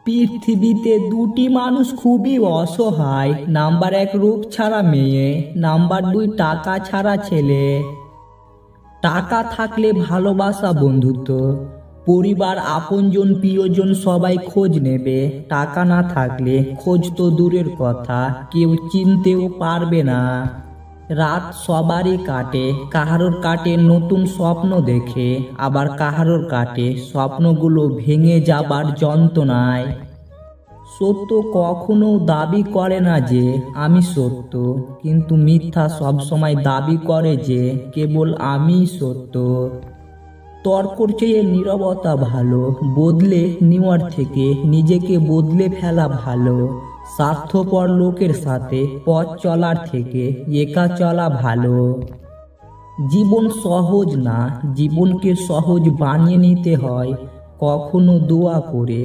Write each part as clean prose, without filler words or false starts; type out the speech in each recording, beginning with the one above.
পৃথিবীতে দুটি মানুষ খুবই অসহায়। নাম্বার 1 রূপ ছাড়া মেয়ে, নাম্বার 2 টাকা ছাড়া ছেলে। টাকা থাকলে ভালোবাসা, বন্ধুত্ব, পরিবার, আপনজন, প্রিয়জন সবাই খোঁজ নেবে। টাকা না থাকলে খোঁজ তো দূরের কথা, কেউ চিনতেও পারবে না। রাত সবারই কাটে, কাহারোর কাটে নতুন স্বপ্ন দেখে, আবার কাহারোর কাটে স্বপ্নগুলো ভেঙে যাবার যন্ত্রণায়। সত্য কখনো দাবি করে না যে আমি সত্য, কিন্তু মিথ্যা সবসময় দাবি করে যে কেবল আমিই সত্য। তর্কর চেয়ে নীরবতা ভালো, বদলে নেওয়ার থেকে নিজেকে বদলে ফেলা ভালো। স্বার্থপর লোকের সাথে পথ চলার থেকে একা চলা ভালো। জীবন সহজ না, জীবনকে সহজ বানিয়ে নিতে হয়। কখনো দোয়া করে,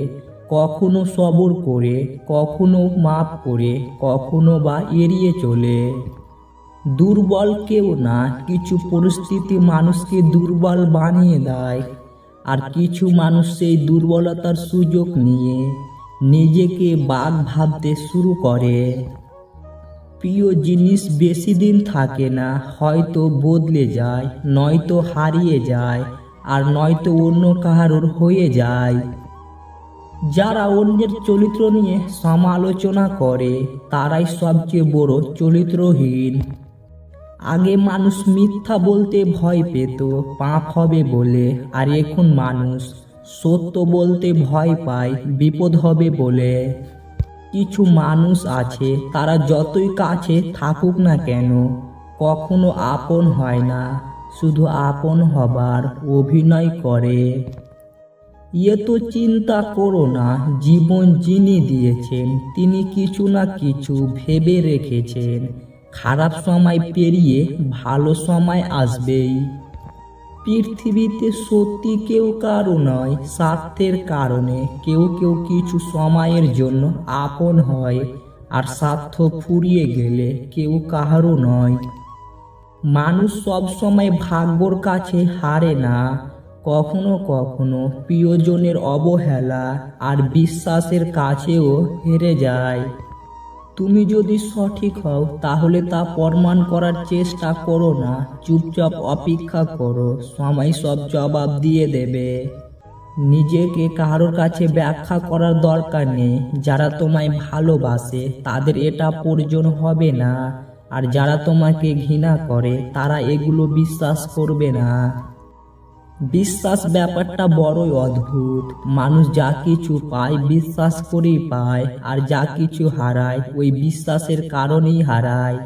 কখনো সবর করে, কখনো মাপ করে, কখনো বা এড়িয়ে চলে। দুর্বল কেউ না, কিছু পরিস্থিতি মানুষকে দুর্বল বানিয়ে দেয়। আর কিছু মানুষ সেই দুর্বলতার সুযোগ নিয়ে নিজেকে বাঘ ভাবতে শুরু করে। প্রিয় জিনিস বেশি দিন থাকে না, হয়তো বদলে যায়, নয়তো হারিয়ে যায়, আর নয়তো অন্য কাহারোর হয়ে যায়। যারা অন্যের চরিত্র নিয়ে সমালোচনা করে তারাই সবচেয়ে বড় চরিত্রহীন। আগে মানুষ মিথ্যা বলতে ভয় পেত পাপ হবে বলে, আর এখন মানুষ সত্য বলতে ভয় পায় বিপদ হবে বলে। কিছু মানুষ আছে, তারা যতই কাছে থাকুক না কেন কখনো আপন হয় না, শুধু আপন হবার অভিনয় করে। তো চিন্তা করো না, জীবন যিনি দিয়েছেন তিনি কিছু না কিছু ভেবে রেখেছেন। খারাপ সময় পেরিয়ে ভালো সময় আসবেই। পৃথিবীতে সত্যি কেউ কারো নয়, স্বার্থের কারণে কেউ কেউ কিছু সময়ের জন্য আপন হয়, আর স্বার্থ ফুরিয়ে গেলে কেউ কাহারও নয়। মানুষ সব সময় ভাগ্যর কাছে হারে না, কখনো কখনো প্রিয়জনের অবহেলা আর বিশ্বাসের কাছেও হেরে যায়। তুমি যদি সঠিক হও তাহলে তা প্রমাণ করার চেষ্টা করো না, চুপচাপ অপেক্ষা করো, সময় সব জবাব দিয়ে দেবে। নিজেকে কারোর কাছে ব্যাখ্যা করার দরকার নেই। যারা তোমায় ভালোবাসে তাদের এটা প্রয়োজন হবে না, আর যারা তোমাকে ঘৃণা করে তারা এগুলো বিশ্বাস করবে না। বিশ্বাস ব্যাপারটা বড়ই অদ্ভুত। মানুষ যা কিছু পায় বিশ্বাস করেই পায়, আর যা কিছু হারায় ওই বিশ্বাসের কারণেই হারায়।